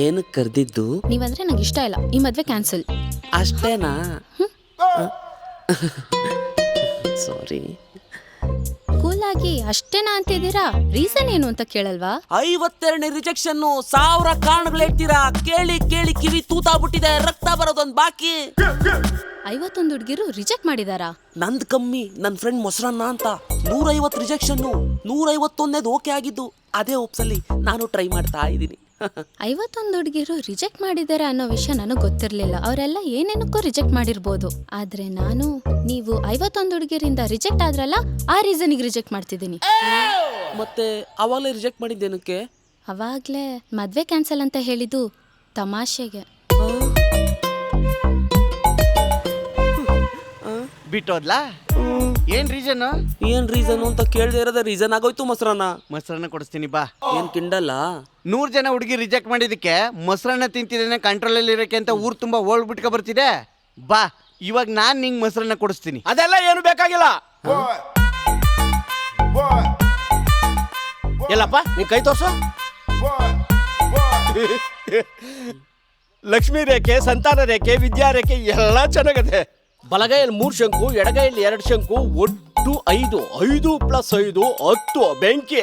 ಏನಕ್ಕೆ ಕರೆದಿದ್ದು? ನೀವಂದ್ರೆ ನಂಗೆ ಇಷ್ಟ ಇಲ್ಲ, ಈ ಮದ್ವೆ ಕ್ಯಾನ್ಸಲ್. ಅಷ್ಟೇನಾ? ಸಾರಿ. ಕೂಲ್ ಆಗಿ ಅಷ್ಟೇನಾ ಅಂತಿದ್ದೀರಾ? ರೀಸನ್ ಏನು ಅಂತ ಕೇಳಲ್ವಾ? 52 ರಿಜೆಕ್ಷನ್, 1000 ಕಾರಣಗಳು ಹೇಳ್ತೀರಾ. ಕೇಳಿ ಕೇಳಿ ಕಿವಿ ತೂತಾಗ್ಬಿಟ್ಟಿದೆ, ರಕ್ತ ಬರೋದೊಂದು ಬಾಕಿ. 51 ಹುಡುಗಿರು ರಿಜೆಕ್ಟ್ ಮಾಡಿದಾರಾ? ನಂದ್ ಕಮ್ಮಿ, ನನ್ನ ಫ್ರೆಂಡ್ ಮೊಸರನ್ನ ಅಂತ 150 ರಿಜೆಕ್ಷನ್, 151 ಓಕೆ ಆಗಿದ್ದು. ಅದೇ ಒಪ್ಸಲ್ಲಿ ನಾನು ಟ್ರೈ ಮಾಡ್ತಾ ಇದ್ದೀನಿ. 51 ಹುಡುಗಿರು ರಿಜೆಕ್ಟ್ ಮಾಡಿದಾರೆ ಅನ್ನೋ ವಿಷಯ ನನಗೆ ಗೊತ್ತಿರಲಿಲ್ಲ. ಅವರೆಲ್ಲ ಏನೇನಕ್ಕೂ ರಿಜೆಕ್ಟ್ ಮಾಡಿರ್ಬೋದು, ಆದ್ರೆ ನೀವು 51 ಹುಡುಗಿರಿಂದ ರಿಜೆಕ್ಟ್ ಆದ್ರಲ್ಲ, ಆ ರೀಸನ್ಗೆ ರಿಜೆಕ್ಟ್ ಮಾಡ್ತಿದ್ದೀನಿ. ಮತ್ತೆ ಅವಾಗಲೇ ರಿಜೆಕ್ಟ್ ಮಾಡಿದ್ದೇನಕ್ಕೆ? ಅವಾಗ್ಲೇ ಮದ್ವೆ ಕ್ಯಾನ್ಸಲ್ ಅಂತ ಹೇಳಿದ್ದು ತಮಾಷೆಗೆ. ಬಿಟ್ಟೋದ್ಲಾ? ಏನ್ ರೀಸನ್ ಅಂತ ಕೇಳದೆ ಇರೋದ ರೀಸನ್ ಆಗೋಯ್ತು. ಮೊಸರನ್ನ ಕೊಡಿಸ್ತೀನಿ ಬಾ. ಏನ್ ಕಿಂಡಲ್ಲ? 100 ಜನ ಹುಡುಗಿ ರಿಜೆಕ್ಟ್ ಮಾಡಿದಕ್ಕೆ ಮೊಸರನ್ನ ತಿಂತಿದ್ದೇನೆ ಕಂಟ್ರೋಲ್ ಅಲ್ಲಿ ಇರಕ್ಕೆ ಅಂತ ಊರ್ ತುಂಬಾ ಓಡ್ಬಿಟ್ಕ ಬರ್ತಿದೆ. ಬಾ, ಇವಾಗ ನಾನ್ ನಿಂಗ್ ಮೊಸರನ್ನ ಕೊಡಿಸ್ತೀನಿ. ಅದೆಲ್ಲ ಏನು ಬೇಕಾಗಿಲ್ಲ. ಎಲ್ಲಪ್ಪ ನೀನ್ ಕೈ ತೋರ್ಸು. ಲಕ್ಷ್ಮೀ ರೇಖೆ, ಸಂತಾನ ರೇಖೆ, ವಿದ್ಯಾ ರೇಖೆ ಎಲ್ಲ ಚೆನ್ನಾಗದೆ. ಬಲಗೈಯಲ್ಲಿ 3 ಶಂಕು, ಎಡಗೈಯಲ್ಲಿ 2 ಶಂಕು, ಒಟ್ಟು 5. 5 + 5 10 ಬೆಂಕಿ.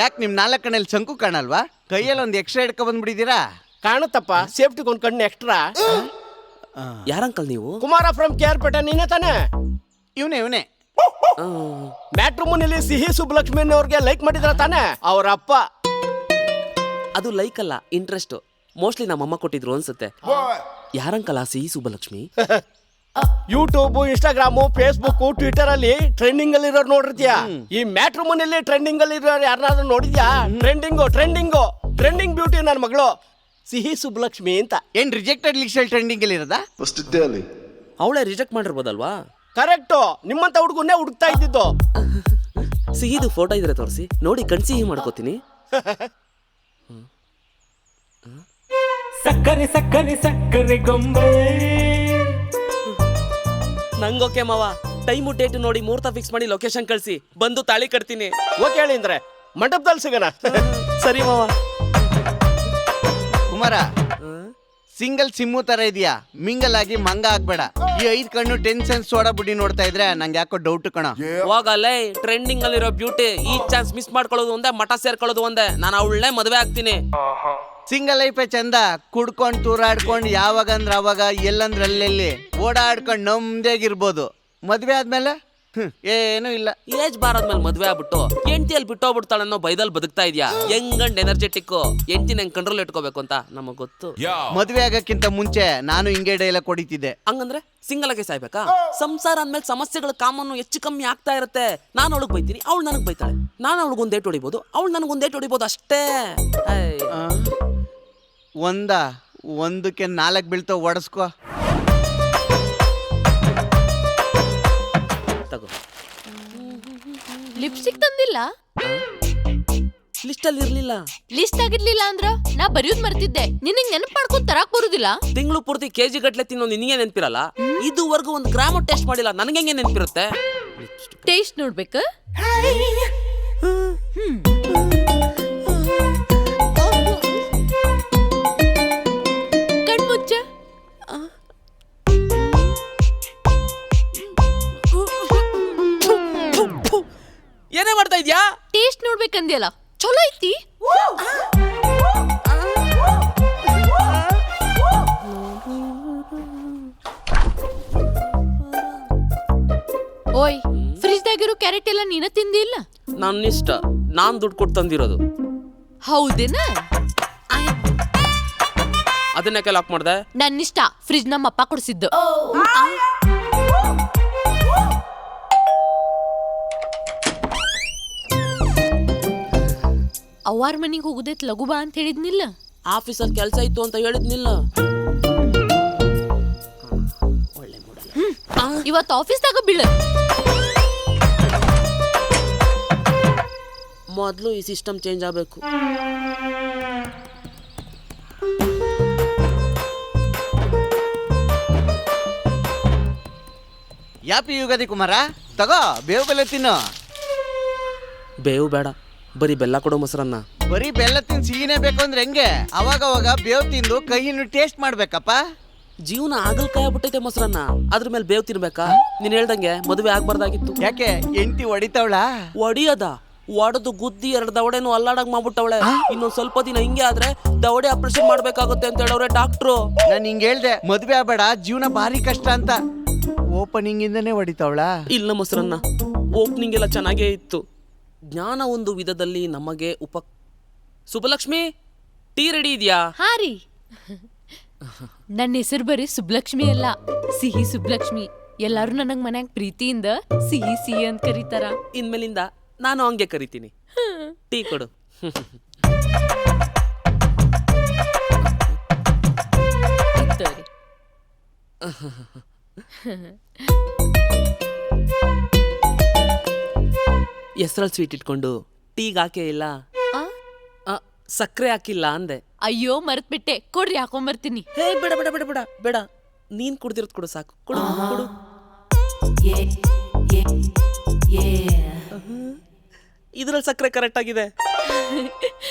ಯಾಕೆ ನಿಮ್ 4 ಕಣ್ಣಲ್ಲಿ ಶಂಕು ಕಾಣಲ್ವಾ? ಕೈಯಲ್ಲಿ ಒಂದ್ ಎಕ್ಸ್ಟ್ರಾ ಹಿಡ್ಕೊ ಬಂದ್ಬಿಟ್ಟಿದ್ದೀರಾ? ಕಾಣುತ್ತಪ್ಪ, ಸೇಫ್ಟಿಗೆ ಒಂದ್ ಕಣ್ಣು ಎಕ್ಸ್ಟ್ರಾ. ಯಾರಂಕಲ್ ನೀವು? ಕುಮಾರ ಫ್ರಮ್ ಕೇರ್ಪೇಟೆ. ನೀನೇ ತಾನೆ? ಇವನೇ ಮ್ಯಾಟ್ರಿಮೋನಿಯಲ್ಲಿ ಸಿಹಿ ಸುಬ್ಬಲಕ್ಷ್ಮಿ ಅವ್ರಿಗೆ ಲೈಕ್ ಮಾಡಿದ್ರ ತಾನೆ? ಅವ್ರ ಅಪ್ಪ. ಅದು ಲೈಕ್ ಅಲ್ಲ, ಇಂಟ್ರೆಸ್ಟ್. ಮೋಸ್ಟ್ಲಿ ನಮ್ಮಮ್ಮ ಕೊಟ್ಟಿದ್ರು ಅನ್ಸುತ್ತೆ. ಯಾರಂಕಲ್ ಆ ಸಿಹಿ Subbulakshmi? YouTube, Instagram, Facebook, Twitter ಅಲ್ಲಿ ಟ್ರೆಂಡಿಂಗ್ ಅಲ್ಲಿ ಇರೋರು ನೋಡಿರ್ತೀಯ. ಈ ಮ್ಯಾಟ್ರಿಮೋನಿಯಲ್ಲಿ ಟ್ರೆಂಡಿಂಗ್ ಅಲ್ಲಿ ಇರೋರು ಯಾರನ್ನಾದ್ರೂ ನೋಡಿದ್ಯಾ? ಟ್ರೆಂಡಿಂಗ್ ಬ್ಯೂಟಿ ನನ್ನ ಮಗಳು ಸಿಹಿ ಸುಬ್ಬಲಕ್ಷ್ಮಿ ಅಂತ. ಏನ್ ರಿಜೆಕ್ಟೆಡ್ ಲಿಸ್ಟ್ ಟ್ರೆಂಡಿಂಗ್ ಅಲ್ಲಿ ಇರೋದಾ? ಅವಳೇ ರಿಜೆಕ್ಟ್ ಮಾಡಿರ್ಬೋದಲ್ವಾ? ಕರೆಕ್ಟು, ನಿಮ್ಮಂತ ಹುಡುಗನ್ನೇ ಹುಡುಕ್ತಾ ಇದ್ದಿದ್ದು. ಸಿಹಿದು ಫೋಟೋ ಇದ್ರೆ ತೋರಿಸಿ, ನೋಡಿ ಕಣ್ಸಿಹಿ ಮಾಡ್ಕೋತೀನಿ. ಸಕ್ಕರೆ ಸಕ್ಕರೆ ಸಕ್ಕರೆ ಗೊಂಬೆ. ನಂಗೋಕೆ ಮಾವ. ಟೈಮು ಡೇಟ್ ನೋಡಿ ಮುಹೂರ್ತ ಫಿಕ್ಸ್ ಮಾಡಿ ಲೊಕೇಶನ್ ಕಳಿಸಿ, ಬಂದು ತಾಳಿ ಕಟ್ತೀನಿ. ಓಕೆ ಹೇಳಿ ಅಂದ್ರೆ ಮಂಟಪದಲ್ಲಿ ಸಿಗೋಣ. ಸರಿ ಮಾವ. ಕುಮಾರ, ಸಿಂಗಲ್ ಸಿಮ್ಮು ತರ ಇದೆಯಾ? ಮಿಂಗಲ್ ಆಗಿ ಮಂಗ ಆಗ್ಬೇಡ. ಈ 5 ಕಣ್ಣು ಟೆನ್ಷನ್ ಸೋಡಾ ಬುಡ್ಡಿ ನೋಡ್ತಾ ಇದ್ರೆ ನಂಗೆ ಯಾಕೋ ಡೌಟ್ ಕಣ. ಹೋಗಲ್ಲೇ, ಟ್ರೆಂಡಿಂಗ್ ಅಲ್ಲಿರೋ ಬ್ಯೂಟಿ ಈ ಚಾನ್ಸ್ ಮಿಸ್ ಮಾಡ್ಕೊಳ್ಳೋದು ಒಂದೇ, ಮಠ ಸೇರ್ಕೊಳ್ಳೋದು ಒಂದೇ. ನಾನು ಅವಳನ್ನೇ ಮದುವೆ ಆಗ್ತೀನಿ. ಸಿಂಗಲ್ ಲೈಫೇ ಚಂದ. ಕುಡ್ಕೊಂಡ್ ತೂರಾಡ್ಕೊಂಡ್ ಯಾವಾಗಂದ್ರ ಅವಾಗ, ಎಲ್ಲಂದ್ರ ಅಲ್ಲೆಲ್ಲಿ ಓಡಾಡ್ಕೊಂಡ್ ನಮ್ದೇಗಿರ್ಬೋದು. ಮದ್ವೆ ಆದ್ಮೇಲೆ ಏನು ಇಲ್ಲ. ಏಜ್ ಬಾರದ್ಮೇಲೆ ಮದ್ವೆ ಆಗ್ಬಿಟ್ಟು ಹೆಂಡತಿಯಲ್ಲಿ ಬಿಟ್ಟೋಗ್ಬಿಡ್ತಾಳೆ ಅನ್ನೋ ಬೈದಲ್ಲಿ ಬದುಕ್ತಾ ಇದ್ಯಾ. Young energetic. ಹೆಂಡತಿನ ಹೆಂಗ್ ಕಂಟ್ರೋಲ್ ಇಟ್ಕೋಬೇಕು ಅಂತ ನಮಗ್ ಗೊತ್ತು. ಮದ್ವೆ ಆಗಕ್ಕಿಂತ ಮುಂಚೆ ನಾನು ಹಿಂಗೆ ಡೈಲಾಗ್ ಹೊಡಿತಿದ್ದೆ. ಹಂಗಂದ್ರೆ ಸಿಂಗಲ್ ಆಗಿ ಸಾಯ್ಬೇಕಾ? ಸಂಸಾರ ಅಂದ್ಮೇಲೆ ಸಮಸ್ಯೆಗಳ ಕಾಮನ್ನು ಹೆಚ್ಚು ಕಮ್ಮಿ ಆಗ್ತಾ ಇರುತ್ತೆ. ನಾನು ಅವಳಿಗೆ ಬೈತೀನಿ, ಅವಳು ನನಗ್ ಬೈತಾಳೆ. ನಾನು ಅವಳಿಗೊಂದು ಡೇಟ್ ಹೊಡಿಬೋದು, ಅವಳು ನನಗೊಂದು ಡೇಟ್ ಹೊಡಿಬೋದು, ಅಷ್ಟೇ. ಒಂದಕ್ಕೆ 4 ಬೀಳ್ತಾವ, ಒಡಸ್ಕೋ. ತಗೋ. ಲಿಪ್ಸ್ಟಿಕ್ ತಂದಿಲ್ಲ? ಲಿಸ್ಟ್ ಅಲ್ಲಿ ಇರ್ಲಿಲ್ಲ. ಲಿಸ್ಟ್ ಆಗಿರ್ಲಿಲ್ಲ ಅಂದ್ರ ನಾ ಬರೆಯೋದ್ ಮರ್ತಿದ್ದೆ. ನಿನಗ್ ನೆನಪು ಮಾಡ್ಕೊಂಡ್ ತರಾಕ್ ಬರುದಿಲ್ಲ? ತಿಂಗಳು ಪೂರ್ತಿ ಕೆಜಿ ಗಟ್ಲೆ ತಿನ್ನೋ ನಿನಗೆ ನೆನಪಿರಲ್ಲ. ಇದುವರೆಗೂ 1 ಗ್ರಾಮ್ ಟೇಸ್ಟ್ ಮಾಡಿಲ್ಲ, ನನಗೆ ಹೆಂಗೆ ನೆನಪಿರುತ್ತೆ? ಟೇಸ್ಟ್ ನೋಡ್ಬೇಕ? ಕಣ್ಮುಚ್ಚ. ಏನೇ ಮಾಡ್ತಾ ಇದ್ಯಾ? ಟೇಸ್ಟ್ ನೋಡ್ಬೇಕಂದ್ಯಲ್ಲ, ಚಲೋ ಐತಿ. ಓಯ್, ಫ್ರಿಜ್ ದಾಗಿರೋ ಕ್ಯಾರೆಟ್ ಎಲ್ಲ ನೀನ ತಿಂದಿಲ್ಲ? ನನ್ನಿಷ್ಟ, ನಾನ್ ದುಡ್ಡು ಕೊಟ್ಟು ತಂದಿರೋದು. ಹೌದೇನ? ಅದನ್ನಕ್ಕೆ ಲಾಕ್ ಮಾಡ್ದೆ? ನನ್ನಿಷ್ಟ, ಫ್ರಿಜ್ ನಮ್ಮಪ್ಪ ಕೊಡ್ಸಿದ್ದು. ಅವ್ವಾರ ಮನಿಗೆ ಹೋಗುದೈತ್, ಲಘು ಬಾ ಅಂತ ಹೇಳಿದ್ನಿಲ್ಲ? ಆಫೀಸಲ್ಲಿ ಕೆಲಸ ಇತ್ತು ಅಂತ ಹೇಳಿದ್ನಿಲ್ಲ? ಇವತ್ತು ಆಫೀಸ್ದಾಗ ಬೀಳ. ಮೊದಲು ಈ ಸಿಸ್ಟಮ್ ಚೇಂಜ್ ಆಗಬೇಕು. ಯಾಪಿ ಯುಗಾದಿ ಕುಮಾರ, ತಗೋ ಬೇವು ಬೆಲ್ಲ ತಿನ್ನು. ಬೇವು ಬೇಡ, ಬರೀ ಬೆಲ್ಲ ಕೊಡೋ ಮೊಸರನ್ನ. ಬರೀ ಬೆಲ್ಲ ತಿಂದು ಸಿಹಿನೇ ಬೇಕು ಅಂದ್ರೆ ಹೆಂಗೆ? ಅವಾಗ ಬೇವ್ ತಿಂದು ಕಹಿನು ಟೇಸ್ಟ್ ಮಾಡ್ಬೇಕಪ್ಪ. ಜೀವನ ಆಗಲ್ಕಾಯ ಬಿಟ್ಟೈತೆ ಮೊಸರನ್ನ, ಅದ್ರ ಮೇಲೆ ಬೇವ್ ತಿನ್ಬೇಕಾ? ನೀನ್ ಹೇಳ್ದಂಗೆ ಮದುವೆ ಆಗ್ಬಾರ್ದಾಗಿತ್ತು. ಯಾಕೆ ಹೆಂಡತಿ ಹೊಡಿತಾವಳ? ಒಡಿಯದ ಒಡೆದು ಗುದ್ದಿ 2 ದವಡೆನು ಅಲ್ಲಾಡಕ್ ಮಾಡ್ಬಿಟ್ಟವಳೆ. ಇನ್ನೊಂದ್ ಸ್ವಲ್ಪ ದಿನ ಹಿಂಗೆ ಆದ್ರೆ ದವಡೆ ಆಪರೇಷನ್ ಮಾಡ್ಬೇಕಾಗುತ್ತೆ ಅಂತ ಹೇಳವ್ರೆ ಡಾಕ್ಟ್ರು. ನಾನು ಹಿಂಗೆ ಹೇಳ್ದೆ, ಮದ್ವೆ ಆಗ್ಬೇಡ, ಜೀವನ ಭಾರಿ ಕಷ್ಟ ಅಂತ. ಓಪನಿಂಗ್ ಇಂದನೇ ಹೊಡಿತಾವಳ? ಇಲ್ಲ ಮೊಸರನ್ನ, ಓಪನಿಂಗ್ ಎಲ್ಲ ಚೆನ್ನಾಗೇ ಇತ್ತು. ಜ್ಞಾನ ಒಂದು ವಿಧದಲ್ಲಿ ನಮಗೆ ಸುಬ್ಬಲಕ್ಷ್ಮಿ, ಟೀ ರೆಡಿ ಇದೆಯಾ? ಹಾ ರೀ. ನನ್ನ ಹೆಸರು ಬರೀ ಸುಬ್ಲಕ್ಷ್ಮಿ ಅಲ್ಲ, ಸಿಹಿ ಸುಬ್ಲಕ್ಷ್ಮಿ. ಎಲ್ಲಾರು ನನಗ್ ಮನ್ಯಾಗ ಪ್ರೀತಿಯಿಂದ ಸಿಹಿ ಸಿಹಿ ಅಂತ ಕರೀತಾರ. ಇನ್ಮೇಲಿಂದ ನಾನು ಹಂಗೆ ಕರಿತೀನಿ. ಟೀ ಕೊಡು. ಇತ್ತೋರಿ. ಹೆಸರಲ್ಲಿ ಸ್ವೀಟ್ ಇಟ್ಕೊಂಡು ಟೀಗೆ ಹಾಕೇ ಇಲ್ಲ, ಆ? ಸಕ್ಕರೆ ಹಾಕಿಲ್ಲ ಅಂದೆ. ಅಯ್ಯೋ ಮರ್ತ್ಬಿಟ್ಟೆ, ಕೊಡ್ರಿ ಹಾಕೊಂಬರ್ತೀನಿ. ಹೇ ಬೇಡ ಬೇಡ ಬೇಡ ಬೇಡ ಬೇಡ, ನೀನ್ ಕುಡ್ದಿರೋದು ಕೊಡು ಸಾಕು. ಕೊಡು ಕೊಡು. ಇದ್ರಲ್ಲಿ ಸಕ್ಕರೆ ಕರೆಕ್ಟ್ ಆಗಿದೆ.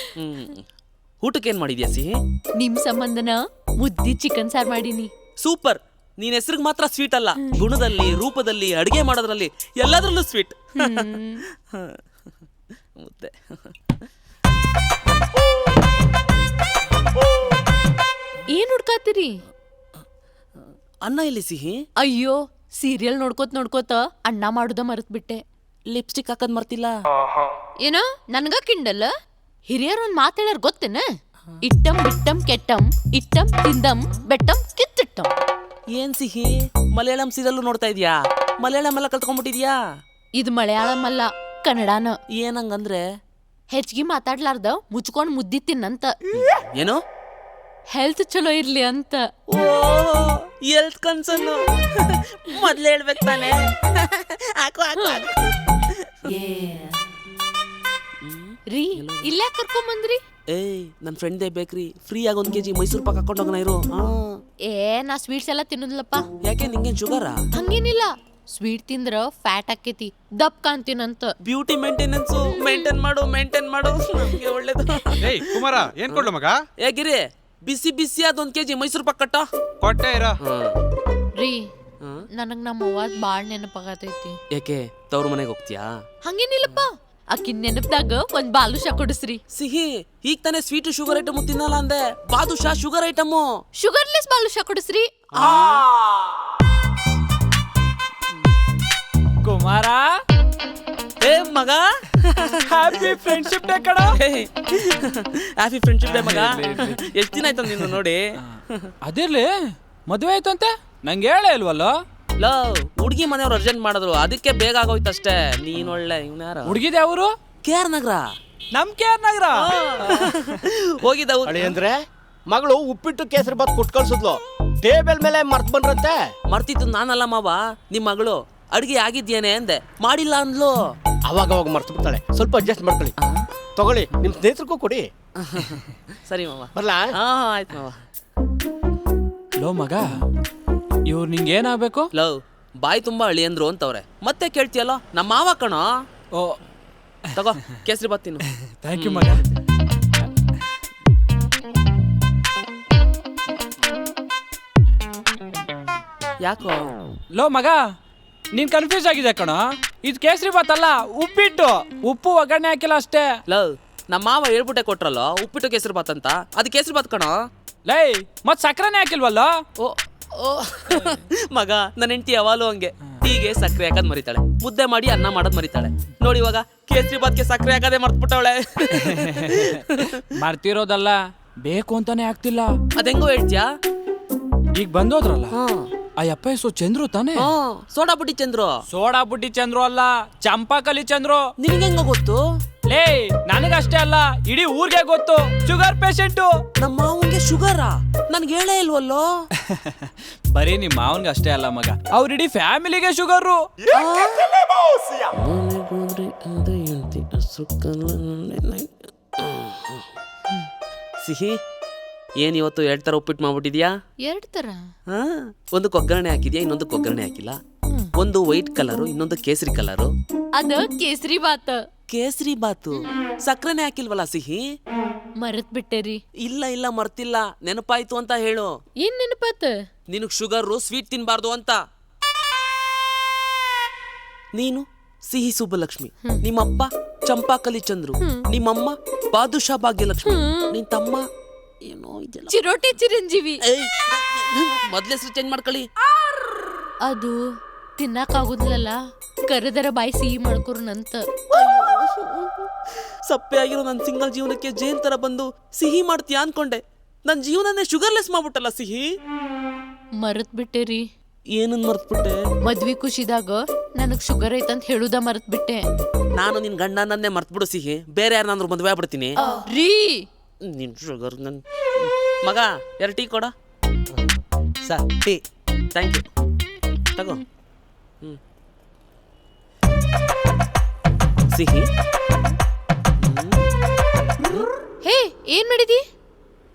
ಊಟಕ್ಕೆ ಏನ್ ಮಾಡಿದ್ಯಾ ಸಿಹಿ? ನಿಮ್ ಸಂಬಂಧನ ಮುದ್ದಿ ಚಿಕನ್ ಸಾರ್ ಮಾಡೀನಿ. ಸೂಪರ್. ನೀನ್ ಹೆಸರಿಗೆ ಮಾತ್ರ ಸ್ವೀಟ್ ಅಲ್ಲ, ಗುಣದಲ್ಲಿ, ರೂಪದಲ್ಲಿ, ಅಡಿಗೆ ಮಾಡೋದ್ರಲ್ಲಿ ಎಲ್ಲದರಲ್ಲೂ ಸ್ವೀಟ್. ಮುದ್ದೆ. ಏನ್ ಹುಡ್ಕಾತೀರಿ? ಅನ್ನ ಎಲ್ಲಿ ಸಿಹಿ? ಅಯ್ಯೋ, ಸೀರಿಯಲ್ ನೋಡ್ಕೋತ ಅಣ್ಣ ಮಾಡುದ ಮರೆತ್ಬಿಟ್ಟೆ. ಲಿಪ್ಸ್ಟಿಕ್ ಹಾಕದ್ ಮರ್ತಿಲ್ಲ. ಏನೋ ನನ್ಗ ಕಿಂಡಲ್. ಹಿರಿಯರ್ ಒಂದ್ ಮಾತಾಡ್ಯಾರ ಗೊತ್ತೇನ? ಇಟ್ಟಂ ಬಿಟ್ಟಂ ಕೆಟ್ಟಂ, ಇಟ್ಟಂ ತಿಂದಂ ಬೆಟ್ಟಂ ಕಿತ್ತಿಟ್ಟಂ. ಏನ್ ಸಿಹಿ, ಮಲಯಾಳಂ ಸೀರಿಯಲ್ ನೋಡ್ತಾ ಇದ್ಯಾ? ಮಲಯಾಳಂ ಎಲ್ಲ ಕಲ್ತ್ಕೊಂಡ್ಬಿಟ್ಟಿದ್ಯಾ? ಇದು ಮಲಯಾಳಂ ಅಲ್ಲ, ಕನ್ನಡನ. ಏನಂಗಂದ್ರೆ ಹೆಚ್ಚಿಗೆ ಮಾತಾಡ್ಲಾರ್ದ ಮುಚ್ಕೊಂಡ್ ಮುದ್ದಿ ತಿನ್ನಂತ. ಏನು? ಹೆಲ್ತ್ ಚಲೋ ಇರ್ಲಿ ಅಂತ. ಓ, ಎಲ್ತ್ ಕನ್ಸನ್ನು ಮೊದ್ಲು ಹೇಳ್ಬೇಕು ತಾನೆ. ಹಾಕು ಹಾಕು ಹಾಕು. ರೀ, ಇಲ್ಲೇ ಕರ್ಕೊಂಬಂದ್ರಿ? ಏಯ್, ನನ್ನ ಫ್ರೆಂಡ್ದೇ ಬೇಕ್ರಿ, ಫ್ರೀ ಆಗಿ 1 kg ಮೈಸೂರು ಪಾಕ್ ಹಾಕೊಂಡು ಹೋಗೋಣ ಇರು. ನಾ ಸ್ವೀಟ್ಸ್ ಎಲ್ಲ ತಿನ್ನೋದಿಲ್ಲಪ್ಪ. ಯಾಕೆ, ನಿಂಗೇನ್ ಶುಗರಾ? ಹಂಗೇನಿಲ್ಲ, ಸ್ವೀಟ್ ತಿಂದ್ರ ಫ್ಯಾಟ್ ಆಕೇತಿ, ದಪ್ ಕಾಣ್ತೀನಂತ. ಬ್ಯೂಟಿ ಮೇಂಟೆನೆನ್ಸ್ ಮೇಂಟೈನ್ ಮಾಡು ನಮ್ಗೆ ಒಳ್ಳೇದು. ಏಯ್ ಕುಮಾರ, ಏನ್ ಕೊಡ್ಲು ಮಗ? ಹೇಗಿರಿ, ಬಿಸಿ ಬಿಸಿ ಅದ್ 1 kg ಮೈಸೂರು ಪಾಕ್ ಕಟ್ಟ. ಕೊಟ್ಟೆ ಇರ. ರೀ, ನನಗ್ ನಮ್ಮ ಅವ್ವಾದ್ ಬಾಳ್ ನೆನಪಾಗತೈತಿ. ಯಾಕೆ, ತವ್ರ ಮನೆಗೆ ಹೋಗ್ತೀಯಾ? ಹಂಗೇನಿಲ್ಲಪ್ಪ, ಆಕಿನ್ ನೆನಪದಾಗ ಒಂದ್ ಬಾಲುಷ ಕೊಡಿಸ್ರಿ. ಸಿಹಿ, ಈಗ ತಾನೇ ಸ್ವೀಟ್ ಶುಗರ್ ಐಟಮ್ ತಿನ್ನಲ್ಲ ಅಂದೆ. ಬಾದುಷಾ ಶುಗರ್ ಐಟಮ್. ಶುಗರ್ಲೆಸ್ ಬಾಲುಷ ಕೊಡಿಸ್ರಿ. ಕುಮಾರ, ಏ ಮಗ, ಹ್ಯಾಪಿ ಫ್ರೆಂಡ್ಶಿಪ್ ಡೇ ಕಣ. ಹ್ಯಾಪಿ ಫ್ರೆಂಡ್ಶಿಪ್ ಡೇ ಮಗ. ಎಷ್ಟ್ ದಿನ ಆಯ್ತು ನಿನ್ನ ನೋಡಿ. ಅದಿರ್ಲಿ, ಮದುವೆ ಆಯ್ತಂತೆ, ನಂಗೆ ಹೇಳೇ ಇಲ್ವಲ್ಲ. ಲವ್, ಹುಡುಗಿ ಮನೆಯವ್ರು ಅರ್ಜೆಂಟ್ ಮಾಡಿದ್ರು, ಅದಕ್ಕೆ ಬೇಗ ಆಗೋಯ್ತು ಅಷ್ಟೇ. ನೀನ್ ಒಳ್ಳೆ ಇವ್ನ್ಯಾರ? ಹುಡುಗಿದ ಅವರು KR ನಗರ. ನಮ್ KR ನಗರ ಹೋಗಿದ್ದ ಅಂದ್ರೆ ಮಗಳು ಉಪ್ಪಿಟ್ಟು ಕೇಸರಿ ಬಾತ್ ಕೊಟ್ಟು ಕಳ್ಸಿದ್ಲು. ಟೇಬಲ್ ಮೇಲೆ ಮರ್ತ್ ಬಂದ್ರಂತೆ. ಮರ್ತಿದ್ದು ನಾನಲ್ಲ ಮಾವ, ನಿಮ್ ಮಗಳು. ಅಡ್ಗೆ ಆಗಿದ್ಯೇನೆ ಅಂದೆ, ಮಾಡಿಲ್ಲ ಅಂದ್ಲು. ಅವಾಗ ಮರ್ತು ಬಿಡ್ತಾಳೆ, ಸ್ವಲ್ಪ ಅಡ್ಜಸ್ಟ್ ಮಾಡ್ಕೊಳ್ಳಿ. ತಗೊಳ್ಳಿ, ನಿಮ್ ಸ್ನೇಹಿತರಿಗೂ ಕೊಡಿ. ಸರಿ ಮಾವ, ಬರ್ಲಾ? ಆಯ್ತು ಮಾವ. ಲೋ ಮಗ, ಇವ್ರು ನಿಂಗೆ ಏನಾಗ್ಬೇಕು? ಲವ್, ಬಾಯಿ ತುಂಬಾ ಅಳಿ ಅಂದ್ರು ಅಂತವ್ರೆ, ಮತ್ತೆ ಕೇಳ್ತೀಯಲ್ಲ, ನಮ್ಮ ಮಾವ ಕಣೋ. ಓ, ತಗೋ ಕೇಸರಿ ಬಾತ್ ತಿನ್ನು. ಥ್ಯಾಂಕ್ ಯು ಮಗ. ಯಾಕೋ? ಲೋ ಮಗ, ನೀನ್ ಕನ್ಫ್ಯೂಸ್ ಆಗಿದೆ ಕಣ. ಇದು ಕೇಸರಿ ಬಾತ್ ಅಲ್ಲ, ಉಪ್ಪಿಟ್ಟು. ಉಪ್ಪು ಒಗ್ಗರಣೆ ಹಾಕಿಲ್ಲ ಅಷ್ಟೇ. ಲವ್, ನಮ್ಮ ಮಾವ ಹೇಳ್ಬಿಟ್ಟೆ ಕೊಟ್ರಲ್ಲ ಉಪ್ಪಿಟ್ಟು ಕೇಸರಿ ಬಾತ್ ಅಂತ, ಅದು ಕೇಸರಿ ಬಾತ್ ಕಣೋ. ಲೈ, ಮತ್ ಸಕ್ಕರೆನೇ ಹಾಕಿಲ್ವಲ್ಲ? ಓ ಓ ಮಗ, ನನ್ನ ಹೆಂಡತಿ ಯಾವಾಗಲೂ ಹಂಗೆ, ಟೀಗೆ ಸಕ್ಕರೆ ಹಾಕೋದ್ ಮರಿತಾಳೆ, ಮುದ್ದೆ ಮಾಡಿ ಅನ್ನ ಮಾಡೋದ್ ಮರಿತಾಳೆ. ನೋಡಿ ಇವಾಗ ಕೇಸರಿ ಬಾತ್ಗೆ ಸಕ್ಕರೆ ಹಾಕದೆ ಮರ್ತ್ಬಿಟ್ಟವಳೆ. ಮರ್ತಿರೋದಲ್ಲ, ಬೇಕು ಅಂತಾನೆ ಆಗ್ತಿಲ್ಲ. ಅದೆಂಗೋ ಹೇಳ್ತೀಯಾ? ಈಗ ಬಂದೋದ್ರಲ್ಲ, ಹಾ ಆ ಅಪ್ಪ ಹೆಸರು ಚಂದ್ರು ತಾನೆ? ಸೋಡಾ ಬುಟ್ಟಿ ಚಂದ್ರು. ಸೋಡಾ ಬುಟ್ಟಿ ಚಂದ್ರು ಅಲ್ಲ, ಚಂಪಾಕಲಿ ಚಂದ್ರು. ನಿನಗೆ ಹೆಂಗ ಗೊತ್ತು? ಲೇ, ನನಗಷ್ಟೇ ಅಲ್ಲ, ಇಡೀ ಊರ್ಗೆ ಗೊತ್ತು. Sugar patient. ನಮ್ಮ ಮಾವನ್ಗೆ ಶುಗರಾ? ನನ್ಗೆ ಹೇಳೇ ಇಲ್ವಲ್ಲೋ. ಬರೀ ನಿಮ್ ಮಾವನ್ಗೆ ಅಷ್ಟೇ ಅಲ್ಲ ಮಗ, ಅವ್ರ ಇಡೀ ಫ್ಯಾಮಿಲಿಗೆ ಶುಗರು. ಸಿಹಿ, ಏನ್ ಇವತ್ತು 2 ತರ ಉಪ್ಪಿಟ್ಟು ಮಾಡ್ಬಿಟ್ಟಿದ್ಯಾ? 2 ತರ? ಒಂದು ಒಗ್ಗರಣೆ ಹಾಕಿದ್ಯಾ, ಇನ್ನೊಂದು ಒಗ್ಗರಣೆ ಹಾಕಿಲ್ಲ. ಒಂದು ವೈಟ್ ಕಲರು, ಇನ್ನೊಂದು ಕೇಸರಿ ಕಲರು. ಅದ ಕೇಸರಿ ಬಾತ್. ಕೇಸರಿ ಬಾತು ಸಕ್ಕರೆನೇ ಹಾಕಿಲ್ವಲ್ಲ ಸಿಹಿ. ಮರತ್ ಬಿಟ್ಟೇರಿ. ಇಲ್ಲ ಮರ್ತಿಲ್ಲ, ನೆನಪಾಯ್ತು ಅಂತ ಹೇಳು. ಏನ್ ನೆನಪಾತ? ನಿನಗ್ ಶುಗರು ಸ್ವೀಟ್ ತಿನ್ಬಾರ್ದು ಅಂತ. ನೀನು ಸಿಹಿ ಸುಬ್ಬಲಕ್ಷ್ಮಿ, ನಿಮ್ಮಪ್ಪ ಚಂಪಾಕಲಿ ಚಂದ್ರು, ನಿಮ್ಮಮ್ಮ ಬಾದುಷಾ ಭಾಗ್ಯಲಕ್ಷ್ಮಿ, ನಿನ್ ತಮ್ಮ ಏನೋ ಇದೆಯಲ್ಲ ಚಿರೋಟಿ ಚಿರಂಜೀವಿ. ಮೊದ್ಲ ಹೆಸರು ಚೇಂಜ್ ಮಾಡ್ಕೊಳ್ಳಿ. ಅದು ತಿನ್ನಕ್ ಆಗುದಿಲ್ಲಲ್ಲ, ಕರೆದರ ಬಾಯಿ ಸಿಹಿ ಮಾಡ್ಕೊರ್ನಂತ. ಸಪ್ಪೆ ಆಗಿರೋ ನನ್ನ ಸಿಂಗಲ್ ಜೀವನಕ್ಕೆ ಜೇನ್ ತರ ಬಂದು ಸಿಹಿ ಮಾಡ್ತೀಯ ಅನ್ಕೊಂಡೆ. ನನ್ನ ಜೀವನನೇ ಶುಗರ್ಲೆಸ್ ಮಾಡ್ಬಿಟ್ಟಲ್ಲ ಸಿಹಿ. ಮರತ್ ಬಿಟ್ಟೇರಿ. ಏನನ್ ಮರ್ತ್ಬಿಟ್ಟೆ? ಮದ್ವಿ ಖುಷಿದಾಗ ನನಗ್ ಶುಗರ್ ಐತಂತ ಹೇಳುದ ಮರತ್ ಬಿಟ್ಟೆ. ನಾನು ನಿನ್ ಗಂಡನನ್ನೇ ಮರ್ತ್ಬಿಡು ಸಿಹಿ, ಬೇರೆ ಯಾರನ್ನಾದ್ರೂ ಮದ್ವೆ ಆಗ್ಬಿಡ್ತೀನಿ. ರೀ ನಿನ್ ಶುಗರ್ ನನ್ ಮಗ 2 ಟೀ ಕೊಡ. Sir tea. ಥ್ಯಾಂಕ್ ಯು, ತಗೋ. ಸಿಹಿ ಹೇ ಏನ್ ಮಾಡಿದಿ?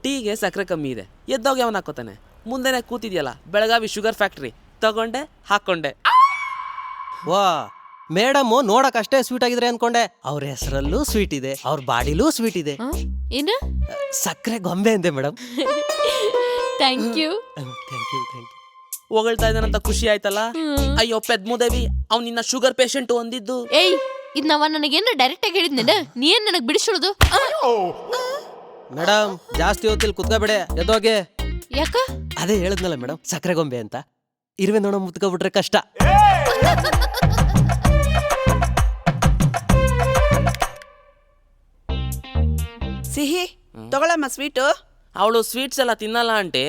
ಟೀಗೆ ಸಕ್ಕರೆ ಕಮ್ಮಿ ಇದೆ, ಎದ್ದೋಗಿ ಅವನ್ ಹಾಕೋತಾನೆ. ಮುಂದೆನೆ ಕೂತಿದ್ಯಲ್ಲ ಬೆಳಗಾವಿ ಶುಗರ್ ಫ್ಯಾಕ್ಟ್ರಿ, ತಗೊಂಡೆ ಹಾಕೊಂಡೆ. ವಾ, ಮೇಡಮ್ ನೋಡಕ್ ಅಷ್ಟೇ ಸ್ವೀಟ್ ಆಗಿದ್ರೆ ಅನ್ಕೊಂಡೆ. ಅವ್ರ ಹೆಸರಲ್ಲೂ ಸ್ವೀಟ್ ಇದೆ, ಅವ್ರ ಬಾಡಿಲೂ ಸ್ವೀಟ್ ಇದೆ. ಏನ? ಸಕ್ಕರೆ ಗೊಂಬೆ ಅಂದೆ madam. Thank you. Thank you. ಹೊಗಳ್ತಾ ಇದ್ದಾನಂತ ಖುಷಿ ಆಯ್ತಲ್ಲ. ಅಯ್ಯೋ ಪೆದ್ಮುದೇವಿ, ಅವ್ನು ನಿನ್ನ ಶುಗರ್ ಪೇಷಂಟ್ ಅಂದಿದ್ದು. ಏಯ್, ಇದ್ ನಾವ ನನಗೇನ ಡೈರೆಕ್ಟ್ ಆಗಿ ಹೇಳಿದ್ನೇನ? ನೀ ಏನ್ ನನಗ್ ಬಿಡಿಸೋದು? ಮೇಡಮ್ ಜಾಸ್ತಿ ಹೊತ್ತಿಲ್ ಕುತ್ಕೋಬೇಡೆ, ಎದ್ದೋಗೆ. ಯಾಕ? ಅದೇ ಹೇಳಿದ್ನಲ್ಲ ಮೇಡಮ್, ಸಕ್ಕರೆ ಗೊಂಬೆ ಅಂತ. ಇರುವೆ ನೋಡ ಮುತ್ಕೊಬಿಟ್ರೆ ಕಷ್ಟ. ಸಿಹಿ ತಗೊಳಮ್ಮ ಸ್ವೀಟು. ಅವಳು ಸ್ವೀಟ್ಸ್ ಎಲ್ಲ ತಿನ್ನಲ್ಲ ಆಂಟಿ.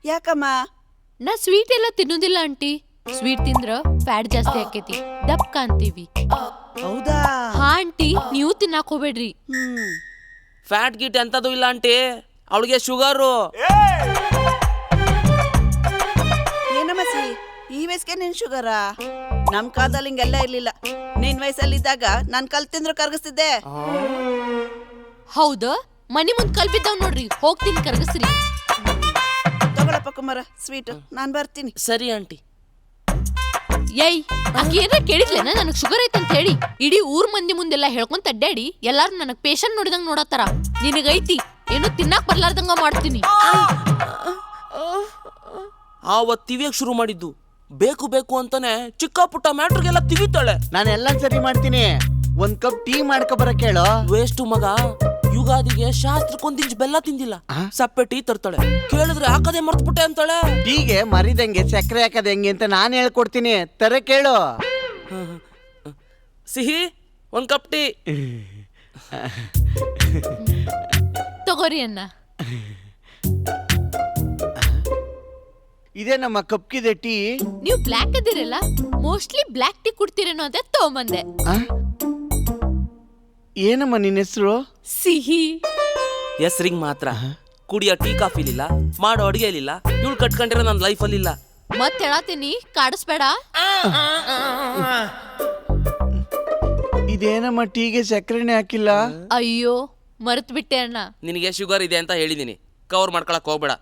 ಯಾಕಮ್ಮ? ನಾ ಸ್ವೀಟ್ ಎಲ್ಲ ತಿನ್ನೋದಿಲ್ಲ ಆಂಟಿ. ಸ್ವೀಟ್ ತಿಂದ್ರ ಫ್ಯಾಟ್ ಜಾಸ್ತಿ ಆಕೇತಿ, ದಪ್ಪ ಕಾಣ್ತೀವಿ. ಹೌದಾ? ಹಾ ಆಂಟಿ, ನೀವು ತಿನ್ನಾಕ್ ಹೋಗ್ಬೇಡ್ರಿ. ಫ್ಯಾಟ್ ಗೀಟ್ ಎಂತದು ಇಲ್ಲ ಆಂಟಿ, ಅವಳಿಗೆ ಶುಗರು. ಏನಮ್ಮ ಸಿಹಿ, ಈ ವಯಸ್ಸಿಗೆ ನಿನ್ ಶುಗರಾ? ನಮ್ ಕಾಲದಲ್ಲಿ ಹಿಂಗೆಲ್ಲ ಇರ್ಲಿಲ್ಲ. ನಿನ್ ವಯಸ್ಸಲ್ಲಿದ್ದಾಗ ನಾನ್ ಕಲ್ ತಿಂದ್ರು ಕರ್ಗಿಸ್ತಿದ್ದೆ. ಹೌದು, ಮನಿ ಮುಂದ್ ಕಲ್ಬಿದ್ದಾವ್ ನೋಡ್ರಿ, ಹೋಗ್ತೀನಿ ಕರ್ಗಸ್ರಿ. ತಗೊಳಪ್ಪ ಕುಮಾರ ಸ್ವೀಟ್, ನಾನ್ ಬರ್ತೀನಿ. ಸರಿ ಆಂಟಿ. ಏಯ್, ಆಕಿ ಏನಾರ ಕೇಳಿದ್ಲೇನ ನನಗ್ ಶುಗರ್ ಐತಂತ ಹೇಳಿ? ಇಡೀ ಊರ್ ಮಂದಿ ಮುಂದೆಲ್ಲ ಹೇಳ್ಕೊಂತ ಅಡ್ಡಾಡಿ ಎಲ್ಲಾರು ನನಗ್ ಪೇಷಂಟ್ ನೋಡಿದಂಗ ನೋಡತ್ತಾರ. ನಿನಗೈತಿ ಏನೋ ತಿನ್ನಾಕ್ ಬರ್ಲಾರ್ದಂಗ ಮಾಡ್ತೀನಿ. ಆವತ್ ತಿವಿಯಕ್ ಶುರು ಮಾಡಿದ್ದು, ಬೇಕು ಅಂತಾನೆ ಚಿಕ್ಕ ಪುಟ್ಟ ಮ್ಯಾಟ್ರಿಗೆಲ್ಲ ತಿವಿತಾಳೆ. ನಾನು ಎಲ್ಲ ಸರಿ ಮಾಡ್ತೀನಿ. ಒಂದ್ ಕಪ್ ಟೀ ಮಾಡ್ಕೊ ಬರಕ್ ಹೇಳು. ವೇಸ್ಟ್ ಮಗ, ಯುಗಾದಿಗೆ ಶಾಸ್ತ್ರಕ್ಕೊಂದಿಂಚ್ ಬೆಲ್ಲ ತಿಂದಿಲ್ಲ, ಸಪ್ಪೆ ಟೀ ತರ್ತಾಳೆ. ಕೇಳಿದ್ರೆ ಹಾಕದೆ ಮರ್ತ್ಬಿಟ್ಟೆ ಅಂತಾಳೆ. ಟೀಗೆ ಮರಿದಂಗೆ ಸಕ್ಕರೆ ಹಾಕದ ಹೆಂಗೆ ಅಂತ ನಾನು ಹೇಳ್ಕೊಡ್ತೀನಿ, ತರ ಕೇಳು. ಸಿಹಿ 1 ಕಪ್ ಟೀ. ತಗೋರಿ ಅಣ್ಣ. ಇದೇ ನಮ್ಮ ಕಪ್ಕಿದೆ ಟೀ. ನೀವು ಬ್ಲ್ಯಾಕ್ ಅದಿರಲ್ಲ, ಮೋಸ್ಟ್ಲಿ ಬ್ಲ್ಯಾಕ್ ಟೀ ಕುಡ್ತೀರೇನೋ ಅಂತ ತಗೊಂಬಂದೆ. ಏನಮ್ಮ ನಿನ್ನ ಹೆಸರು? ಸಿಹಿ. ಹೆಸ್ರಿಗೆ ಮಾತ್ರ, ಕುಡಿಯೋ ಟೀ ಕಾಫಿ ಇಲ್ಲ, ಮಾಡೋ ಅಡಿಗೆ ಇಲ್ಲ. ಇವಳು ಕಟ್ಕೊಂಡಿರೋ ನನ್ನ ಲೈಫಲ್ಲಿ ಇಲ್ಲ. ಮತ್ ಹೇಳತೀನಿ, ಕಾಡಿಸ್ಬೇಡ. ಇದೇನಮ್ಮ ಟೀಗೆ ಸಕ್ಕರೆನೇ ಹಾಕಿಲ್ಲ? ಅಯ್ಯೋ ಮರ್ತ್ ಬಿಟ್ಟೆ ಅಣ್ಣ. ನಿನಗೆ ಶುಗರ್ ಇದೆ ಅಂತ ಹೇಳಿದೀನಿ, ಕವರ್ ಮಾಡ್ಕೊಳಕ್ ಹೋಗ್ಬೇಡ.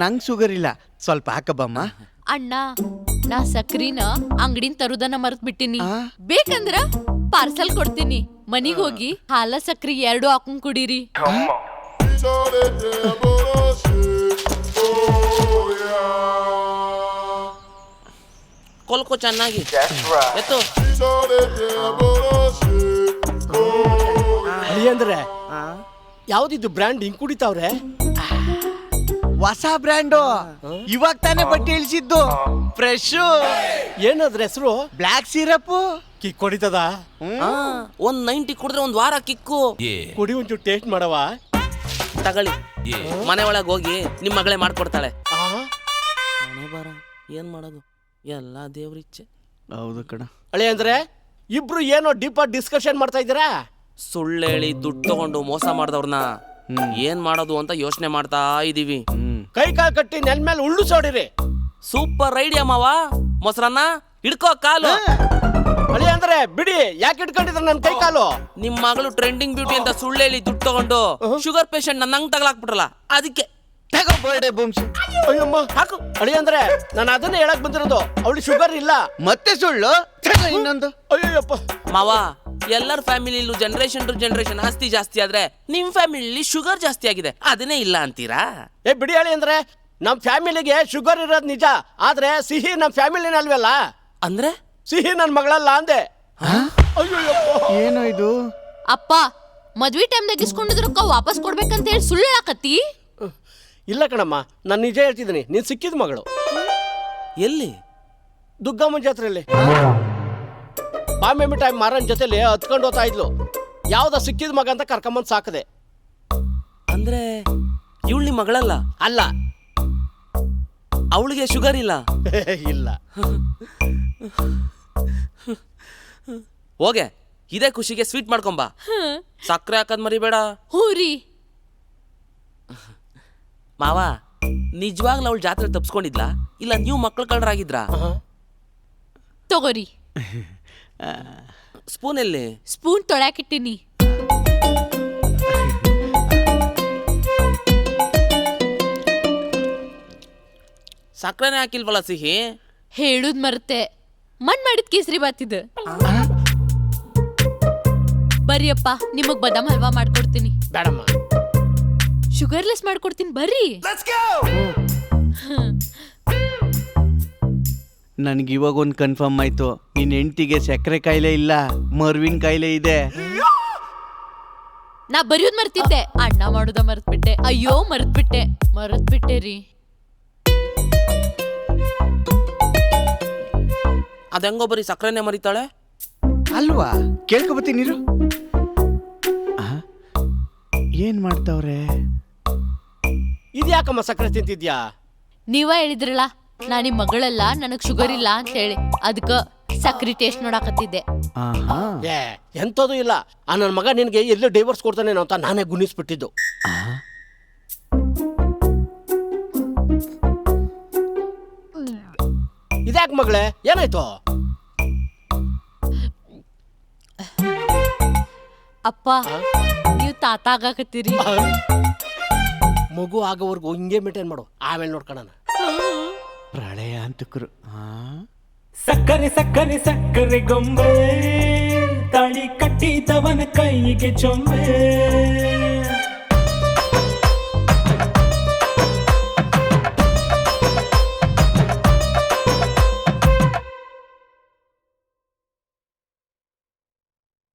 ನಂಗ್ ಶುಗರ್ ಇಲ್ಲ, ಸ್ವಲ್ಪ ಹಾಕಬಮ್ಮ. ಅಣ್ಣ, ನಾ ಸಕ್ರಿನ ಅಂಗಡಿನ ತರುದನ್ನ ಮರ್ತ್ ಬಿಟ್ಟಿನಿ. ಬೇಕಂದ್ರ ಪಾರ್ಸಲ್ ಕೊಡ್ತೀನಿ. ಮನಿಗ್ ಹೋಗಿ ಹಾಲ ಸಕ್ರಿ 2 ಹಾಕೊಂಡ್ ಕುಡೀರಿ. ಕೊಲ್ಕೋ ಚೆನ್ನಾಗಿ ಎತ್ತು. ಅಂದ್ರೆ ಯಾವ್ದಿದ್ದು ಬ್ರ್ಯಾಂಡ್ ಹಿಂಗ್ ಕುಡಿತಾವ್ರೆ? ಹೊಸ ಬ್ರ್ಯಾಂಡು, ಇವಾಗ ತಾನೇ ಬಟ್ಟೆ ಇಳಿಸಿದ್ದು, ಫ್ರೆಶ್. ಏನಾದ್ರ ಹೆಸರು? Black syrup. ಕಿಕ್ ಹೊಡಿತದ? 190 ಕುಡಿದ್ರೆ 1 ವಾರ ಕಿಕ್ಕು. ಕುಡಿ ಒಂಚೂರು ಟೇಸ್ಟ್ ಮಾಡವ. ತಗೊಳ್ಳಿ, ಮನೆ ಒಳಗೆ ಹೋಗಿ ನಿಮ್ ಮಗಳೇ ಮಾಡ್ಕೊಡ್ತಾಳೆ. ಮನೆ ಬರ ಏನ್ ಮಾಡೋದು, ಎಲ್ಲ ದೇವ್ರಿಚ್ಛೆ. ಹೌದು ಕಣ. ಅಳೆ ಅಂದ್ರೆ ಇಬ್ರು ಏನೋ ಡೀಪ್ ಡಿಸ್ಕಷನ್ ಮಾಡ್ತಾ ಇದ್ದೀರಾ? ಸುಳ್ಳು ಹೇಳಿ ದುಡ್ಡು ತಗೊಂಡು ಮೋಸ ಮಾಡ್ದವ್ರನ್ನ ಏನ್ ಮಾಡೋದು ಅಂತ ಯೋಚನೆ ಮಾಡ್ತಾ ಇದೀವಿ. ಕೈ ಕಾಲು ಕಟ್ಟಿ ನೆಲ್ ಮೇಲೆ ಉಳ್ಳು ಸೋಡಿರಿ. ಸೂಪರ್ ಐಡಿಯಾ ಮಾವ. ಮೊಸರನ್ನ ಹಿಡ್ಕೋ ಕಾಲು. ಅಳಿ ಅಂದ್ರೆ ಬಿಡಿ, ಯಾಕೆ ಇಟ್ಕೊಂಡಿದ್ರ ನನ್ ಕೈ ಕಾಲು? ನಿಮ್ ಮಗಳು ಟ್ರೆಂಡಿಂಗ್ ಬ್ಯೂಟಿ ಅಂತ ಸುಳ್ಳು ಹೇಳಿ ದುಡ್ಡು ತಗೊಂಡು ಶುಗರ್ ಪೇಷಂಟ್ ನನ್ನ ಹಂಗ್ ತಗಲಾಕ್ಬಿಟ್ರಲ್ಲ, ಅದಕ್ಕೆ ತಗೋ ಬರ್ಡೇ ಬೂಮ್ಸ್. ಅಯ್ಯಮ್ಮ ಹಾಕು ಅಳಿ ಅಂದ್ರೆ ನಾನು ಅದನ್ನೇ ಹೇಳಕ್ ಬಂದಿರೋದು. ಅವಳು ಶುಗರ್ ಇಲ್ಲ. ಮತ್ತೆ ಸುಳ್ಳು. ತಗೋ ಇನ್ನೊಂದು. ಅಯ್ಯಪ್ಪ ಮಾವ ಎಲ್ಲರ ಫ್ಯಾಮಿಲಿಲೂ ಜನರೇಷನ್ ಟು ಜನರೇಷನ್ ಆಸ್ತಿ ಜಾಸ್ತಿ ಆದ್ರೆ ನಿಮ್ ಫ್ಯಾಮಿಲಿ ಶುಗರ್ ಜಾಸ್ತಿ ಆಗಿದೆ, ಅದನ್ನೇ ಇಲ್ಲ ಅಂತೀರಾ? ಬಿಡಿ ಹೇಳಿ ಅಂದ್ರೆ ನಮ್ ಫ್ಯಾಮಿಲಿಗೆ ಶುಗರ್ ಇರೋದ್ ನಿಜ, ಆದ್ರೆ ಸಿಹಿ ನಮ್ ಫ್ಯಾಮಿಲಿನಲ್ವಲ್ಲ. ಅಂದ್ರೆ ಸಿಹಿ ನನ್ ಮಗಳಲ್ಲ ಅಂದೆ. ಅಯ್ಯಯ್ಯಪ್ಪ. ಏನೋ ಇದು? ಅಪ್ಪ ಮದ್ವಿ ಟೈಮ್ದಾಗ ಇಸ್ಕೊಂಡಿದ್ ರೊಕ್ಕ ವಾಪಸ್ ಕೊಡ್ಬೇಕಂತ ಹೇಳಿ ಸುಳ್ಳು ಹೇಳಕತ್ತಿ? ಇಲ್ಲ ಕಣಮ್ಮ, ನಾನು ನಿಜ ಹೇಳ್ತಿದ್ದೀನಿ. ನೀನ್ ಸಿಕ್ಕಿದ ಮಗಳು. ಎಲ್ಲಿ? ದುಗ್ಗಮ್ಮನ ಜಾತ್ರೆಯಲ್ಲಿ ಬಾಂಬೆ ಮಿಠಾಯಿ ಮಾರನ್ ಜೊತೆಲಿ ಹತ್ಕೊಂಡು ಹೋಗ್ತಾ ಇದ್ಲು. ಯಾವ್ದ ಸಿಕ್ಕಿದ ಮಗ ಅಂತ ಕರ್ಕೊಂಬಂದ್ ಸಾಕದೆ. ಅಂದ್ರೆ ಇವಳು ನಿಮ್ ಮಗಳಲ್ಲ? ಅಲ್ಲ. ಅವಳಿಗೆ ಶುಗರ್ ಇಲ್ಲ? ಇಲ್ಲ. ಹೋಗೆ ಇದೇ ಖುಷಿಗೆ ಸ್ವೀಟ್ ಮಾಡ್ಕೊಂಬಾ. ಸಕ್ಕರೆ ಹಾಕದ್ ಮರಿಬೇಡ. ಹೂರಿ ಮಾವ ನಿಜವಾಗ್ಲೂ ಅವಳು ಜಾತ್ರೆ ತಪ್ಸ್ಕೊಂಡಿದ್ಲಾ ಇಲ್ಲ ನೀವು ಮಕ್ಳು ಕಳ್ರಾಗಿದ್ರಾ? ತಗೋರಿ. ಸ್ಪೂನ್ ಎಲ್ಲಿ? ಸ್ಪೂನ್ ತೊಳ್ಯಾಕಿಟ್ಟಿನಿ. ಸಕ್ಕರೆನೇ ಹಾಕಿಲ್ವಲ್ಲ ಸಿಹಿ? ಹೇಳುದ್ ಮರ್ತೆ. ಮಣ್ ಮಾಡಿದ್ ಕೇಸರಿ ಬಾತಿದ. ಬರ್ರಿಯಪ್ಪ ನಿಮಗ್ ಬದಾಮ್ ಹಲ್ವಾ ಮಾಡ್ಕೊಡ್ತೀನಿ. ಬೇಡಮ್ಮ, ಶುಗರ್ಲೆಸ್ ಮಾಡ್ಕೊಡ್ತೀನಿ ಬರ್ರಿ. ನನ್ಗೆ ಇವಾಗ ಒಂದು ಕನ್ಫರ್ಮ್ ಆಯ್ತು. ನಿನ್ನ ಹೆಂಡತಿಗೆ ಸಕ್ಕರೆ ಕಾಯಿಲೆ ಇಲ್ಲ, ಮರ್ವಿನ ಕಾಯಿಲೆ ಇದೆ. ನಾ ಬರೆಯೋದ್ ಮರ್ತಿದ್ದೆ, ಅಣ್ಣ ಮಾಡೋದ ಮರ್ತ್ಬಿಟ್ಟೆ. ಅಯ್ಯೋ ಮರ್ತ್ಬಿಟ್ಟೆ ರೀ. ಅದೆಂಗೋ ಬರೀ ಸಕ್ಕರೆನೇ ಮರಿತಾಳೆ ಅಲ್ವಾ? ಕೇಳ್ಕೊಬತ್ತೀನಿ ನೀರು. ಏನ್ ಮಾಡ್ತಾವ್ರೆ? ಇದ್ಯಾಕಮ್ಮ ಸಕ್ಕರೆ ತಿಂತಿದ್ಯಾ? ನೀವ ಹೇಳಿದ್ರಲ್ಲ ನಾ ನಿಮ್ ಮಗಳಲ್ಲ, ನನಗ್ ಶುಗರ್ ಇಲ್ಲ ಅಂತ ಹೇಳಿ, ಅದಕ್ಕ ಸಕ್ರಿ ಟೇಸ್ಟ್ ನೋಡಾಕತ್ತಿದ್ದೆ. ಎಂತದೂ ಇಲ್ಲ. ಆ ನನ್ನ ಮಗ ನಿನ್ಗೆ ಎಲ್ಲೂ ಡೈವರ್ಸ್ ಕೊಡ್ತಾನೇನೋ ಅಂತ ನಾನೇ ಗುಣಿಸ್ಬಿಟ್ಟಿದ್ದು. ಇದ್ಯಾಕ ಮಗಳೇ, ಏನಾಯ್ತು? ಅಪ್ಪ ನೀವು ತಾತ ಆಗಾಕತ್ತೀರಿ. ಮಗು ಆಗೋವರೆಗೂ ಹಿಂಗೆ ಮೇಂಟೈನ್ ಮಾಡು, ಆಮೇಲೆ ನೋಡ್ಕೊಳ್ಳೋಣ. ಪ್ರಳಯ ಅಂತಕ್ರು. ಸಕ್ಕರೆ ಸಕ್ಕರೆ ಸಕ್ಕರೆ ಗೊಂಬೆ, ತಾಳಿ ಕಟ್ಟಿದವನ ಕೈಗೆ ಚೊಂಬೆ.